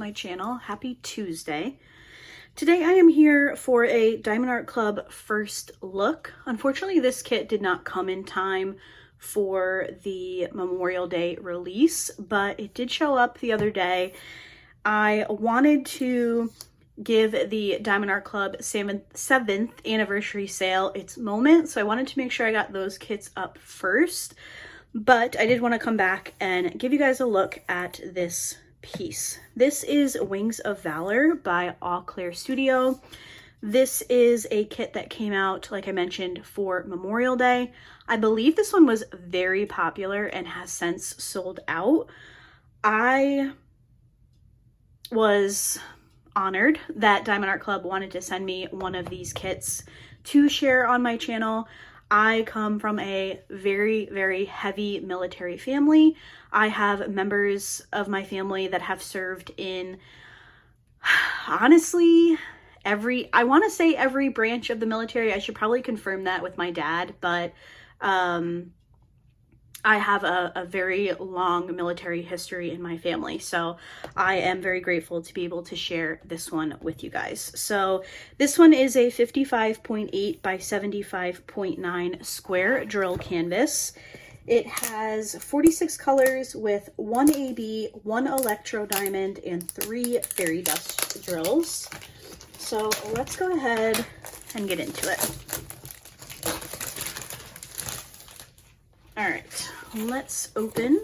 my channel. Happy Tuesday. Today I am here for a Diamond Art Club first look. Unfortunately, this kit did not come in time for the Memorial Day release, but it did show up the other day. I wanted to give the Diamond Art Club 7th anniversary sale its moment, so I wanted to make sure I got those kits up first. But I did want to come back and give you guys a look at this piece. This is Wings of Valor by Eau Claire Studio. This is a kit that came out, like I mentioned, for Memorial Day. I believe this one was very popular and has since sold out. I was honored that Diamond Art Club wanted to send me one of these kits to share on my channel. I come from a very, very heavy military family. I have members of my family that have served in, honestly, I want to say every branch of the military. I should probably confirm that with my dad, but I have a very long military history in my family, so I am very grateful to be able to share this one with you guys. So this one is a 55.8 by 75.9 square drill canvas. It has 46 colors with 1 AB, 1 electro diamond, and 3 fairy dust drills. So let's go ahead and get into it. All right, let's open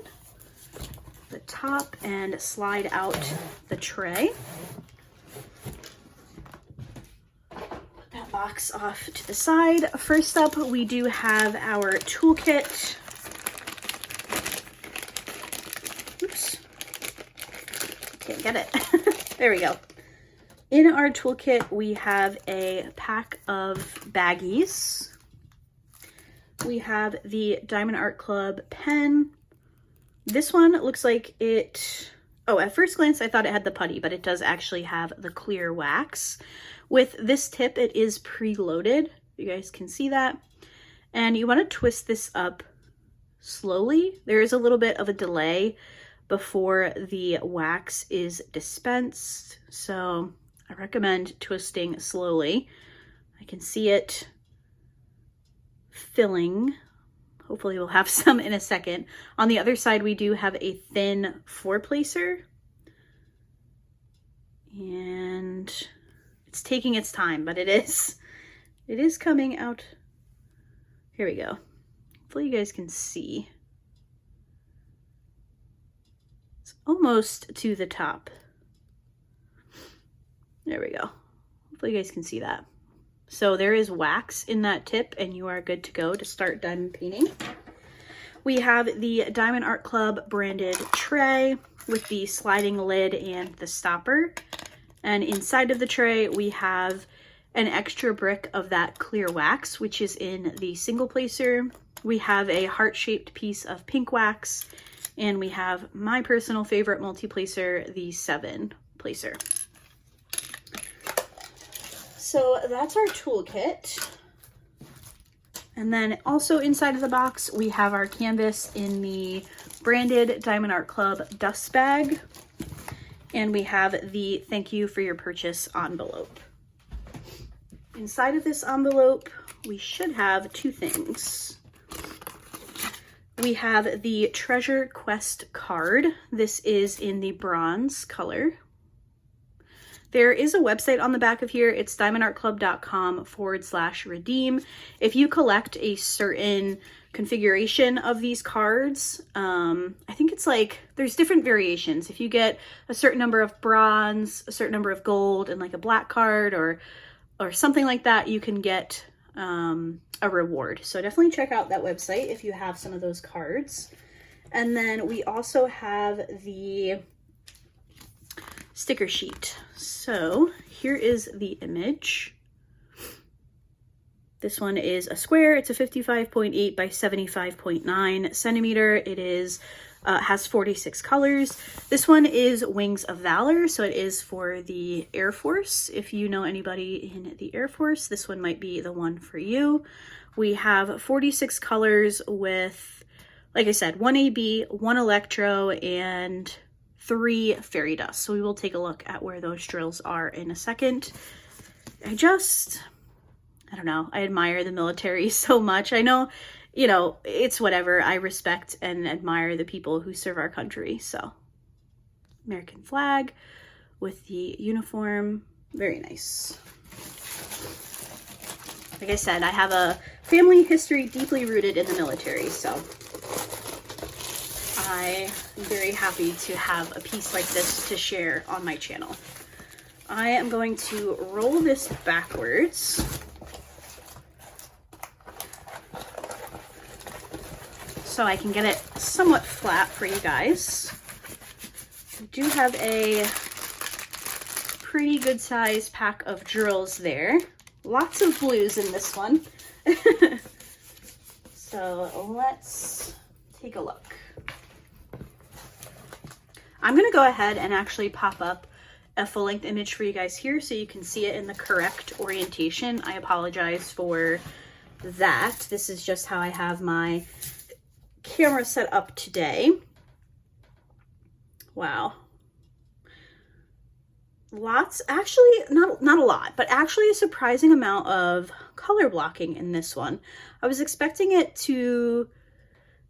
the top and slide out the tray. Put that box off to the side. First up, we do have our toolkit. Oops, can't get it. There we go. In our toolkit, we have a pack of baggies. We have the Diamond Art Club pen. This one looks like it, at first glance I thought it had the putty, but it does actually have the clear wax. With this tip, it is preloaded. You guys can see that. And you want to twist this up slowly. There is a little bit of a delay before the wax is dispensed, so I recommend twisting slowly. I can see it filling. Hopefully we'll have some in a second. On the other side, we do have a thin 4-placer. And it's taking its time, but it is coming out. Here we go. Hopefully you guys can see. It's almost to the top. There we go. Hopefully you guys can see that. So there is wax in that tip and you are good to go to start diamond painting. We have the Diamond Art Club branded tray with the sliding lid and the stopper. And inside of the tray, we have an extra brick of that clear wax, which is in the single placer. We have a heart-shaped piece of pink wax, and we have my personal favorite multi-placer, the 7-placer. So that's our toolkit. And then also inside of the box, we have our canvas in the branded Diamond Art Club dust bag. And we have the thank you for your purchase envelope. Inside of this envelope, we should have 2 things. We have the Treasure Quest card. This is in the bronze color. There is a website on the back of here. It's diamondartclub.com/redeem. If you collect a certain configuration of these cards, I think it's like, there's different variations. If you get a certain number of bronze, a certain number of gold, and like a black card or something like that, you can get a reward. So definitely check out that website if you have some of those cards. And then we also have the sticker sheet. So here is the image. This one is a square. It's a 55.8 by 75.9 centimeter. It is has 46 colors. This one is Wings of Valor, so it is for the Air Force. If you know anybody in the Air Force, this one might be the one for you. We have 46 colors with, like I said, 1 AB, 1 electro, and 3 fairy dust. So we will take a look at where those drills are in a second. I don't know, I admire the military so much. I know, you know, it's whatever. I respect and admire the people who serve our country. So American flag with the uniform, very nice. Like I said, I have a family history deeply rooted in the military, so I am very happy to have a piece like this to share on my channel. I am going to roll this backwards. So I can get it somewhat flat for you guys. I do have a pretty good size pack of drills there. Lots of blues in this one. So let's take a look. I'm gonna go ahead and actually pop up a full-length image for you guys here so you can see it in the correct orientation. I apologize for that. This is just how I have my camera set up today. Wow. Lots, actually not a lot, but actually a surprising amount of color blocking in this one. I was expecting it to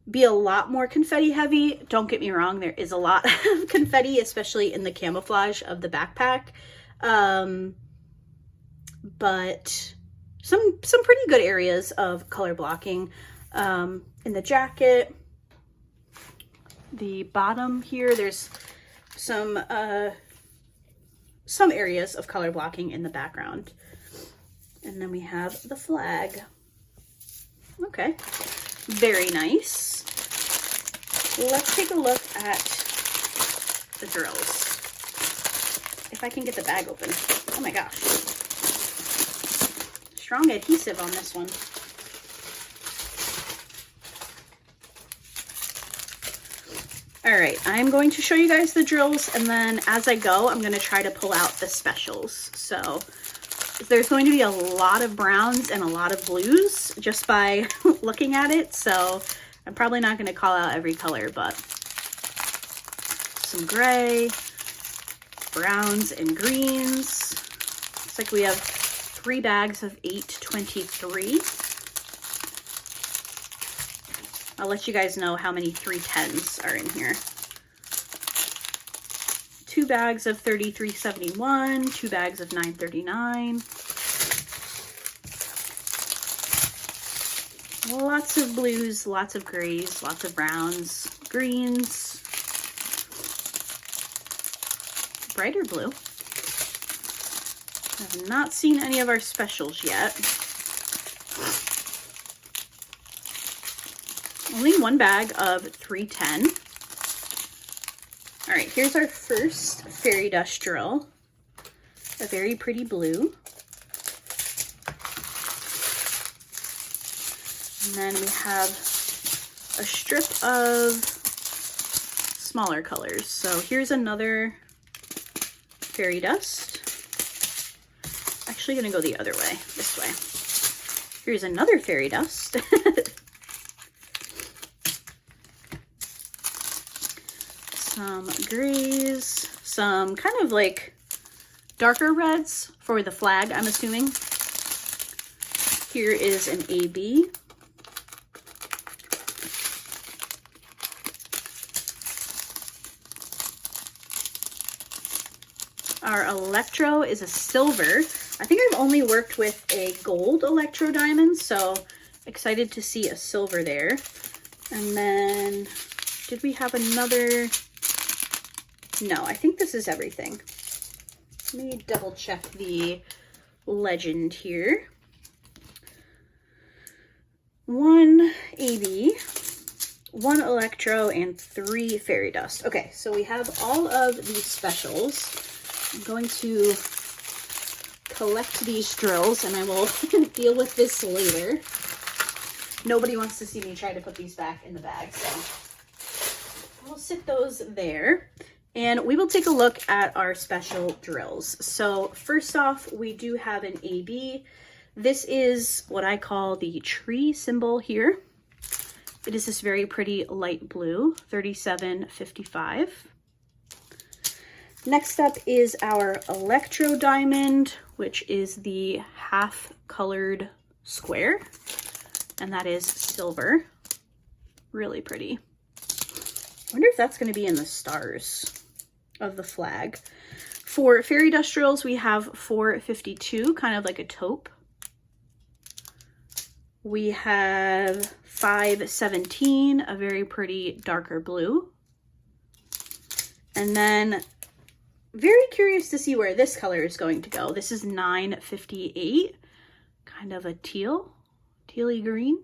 be a lot more confetti heavy. Don't get me wrong, there is a lot of confetti, especially in the camouflage of the backpack. But some pretty good areas of color blocking. In the jacket, the bottom here, there's some areas of color blocking in the background. And then we have the flag. Okay, very nice. Let's take a look at the drills. If I can get the bag open. Oh my gosh. Strong adhesive on this one. All right, I'm going to show you guys the drills, and then as I go, I'm gonna try to pull out the specials. So there's going to be a lot of browns and a lot of blues just by looking at it. So I'm probably not gonna call out every color, but some gray, browns and greens. Looks like we have 3 bags of 823. I'll let you guys know how many 310s are in here. 2 bags of 3371, 2 bags of 939. Lots of blues, lots of grays, lots of browns, greens, brighter blue. I have not seen any of our specials yet. Only 1 bag of 310. All right, here's our first fairy dust drill. A very pretty blue. And then we have a strip of smaller colors. So here's another fairy dust. Actually gonna go the other way, this way. Here's another fairy dust. Some grays, some kind of like darker reds for the flag, I'm assuming. Here is an AB. Our electro is a silver. I think I've only worked with a gold electro diamond, so excited to see a silver there. And then, did we have another? No, I think this is everything. Let me double check the legend here. 1 AB, 1 electro, and 3 fairy dust. Okay, so we have all of these specials. I'm going to collect these drills and I will deal with this later. Nobody wants to see me try to put these back in the bag, so I'll sit those there. And we will take a look at our special drills. So first off, we do have an AB. This is what I call the tree symbol here. It is this very pretty light blue, 3755. Next up is our Electro Diamond, which is the half colored square, and that is silver. Really pretty. I wonder if that's going to be in the stars of the flag. For Fairy Dust Drills, we have 452, kind of like a taupe. We have 517, a very pretty darker blue. And then very curious to see where this color is going to go. This is 958, kind of a tealy green.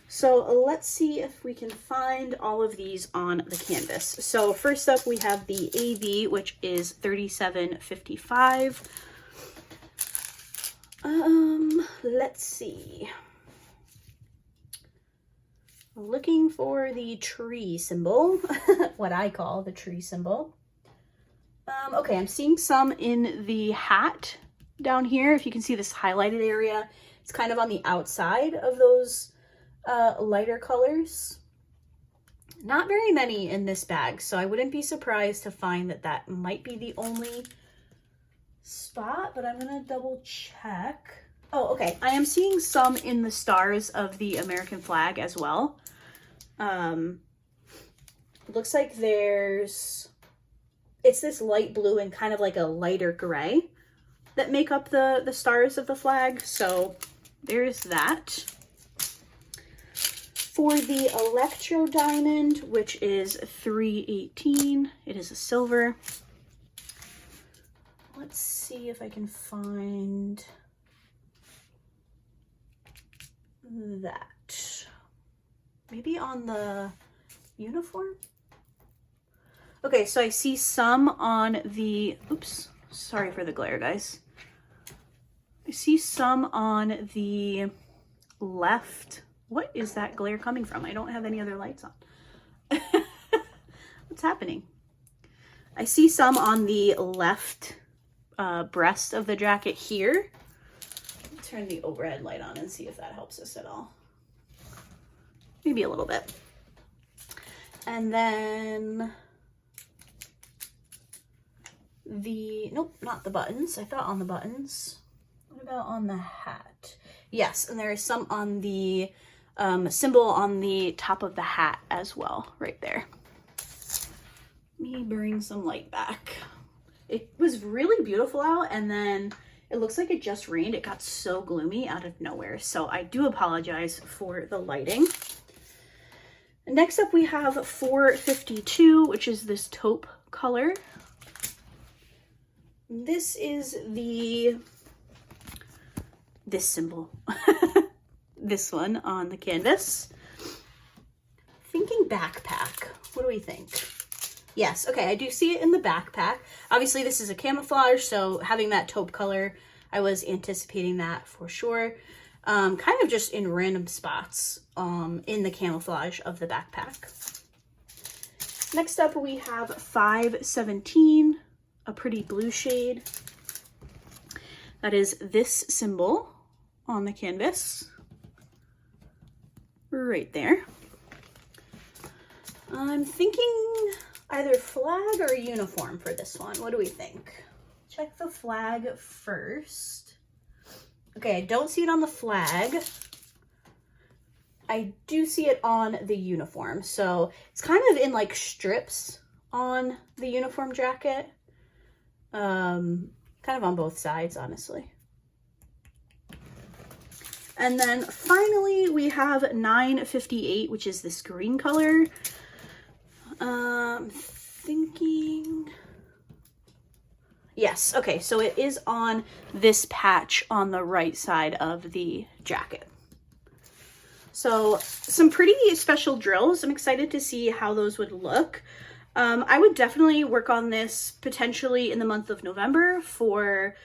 So let's see if we can find all of these on the canvas. So first up we have the AV, which is 3755. Let's see. Looking for the tree symbol, what I call the tree symbol. Okay, I'm seeing some in the hat down here. If you can see this highlighted area, it's kind of on the outside of those lighter colors. Not very many in this bag, so I wouldn't be surprised to find that that might be the only spot, but I'm gonna double check. Oh, okay, I am seeing some in the stars of the American flag as well. Looks like it's this light blue and kind of like a lighter gray that make up the stars of the flag, so there's that. For the Electro Diamond, which is 318, it is a silver. Let's see if I can find that. Maybe on the uniform? Okay, so I see some on the, oops, sorry for the glare, guys. I see some on the left. What is that glare coming from? I don't have any other lights on. What's happening? I see some on the left breast of the jacket here. Let's turn the overhead light on and see if that helps us at all. Maybe a little bit. And then nope, not the buttons. I thought on the buttons. What about on the hat? Yes, and there is some on the symbol on the top of the hat as well, right there. Let me bring some light back. It was really beautiful out, and then it looks like it just rained. It got so gloomy out of nowhere, so I do apologize for the lighting. Next up we have 452, which is this taupe color. This is this symbol, this one on the canvas. Thinking backpack, what do we think? Yes, okay, I do see it in the backpack. Obviously this is a camouflage, so having that taupe color, I was anticipating that for sure. Kind of just in random spots in the camouflage of the backpack. Next up we have 517, a pretty blue shade. That is this symbol on the canvas, right there. I'm thinking either flag or uniform for this one. What do we think? Check the flag first. Okay, I don't see it on the flag. I do see it on the uniform. So it's kind of in like strips on the uniform jacket. Kind of on both sides, honestly. And then finally we have 958, which is this green color. Thinking, yes, okay, so it is on this patch on the right side of the jacket. So some pretty special drills. I'm excited to see how those would look. I would definitely work on this potentially in the month of November for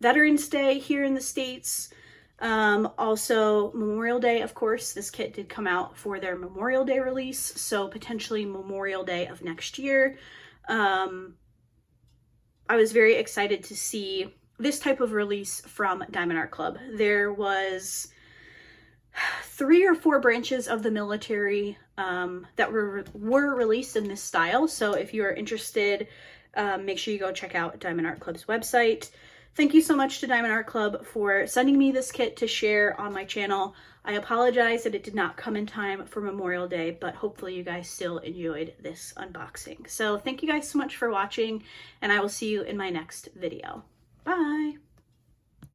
Veterans Day here in the States. Also Memorial Day, of course, this kit did come out for their Memorial Day release, so potentially Memorial Day of next year. I was very excited to see this type of release from Diamond Art Club. There was 3 or 4 branches of the military that were released in this style. So if you are interested, make sure you go check out Diamond Art Club's website. Thank you so much to Diamond Art Club for sending me this kit to share on my channel. I apologize that it did not come in time for Memorial Day, but hopefully you guys still enjoyed this unboxing. So thank you guys so much for watching, and I will see you in my next video. Bye!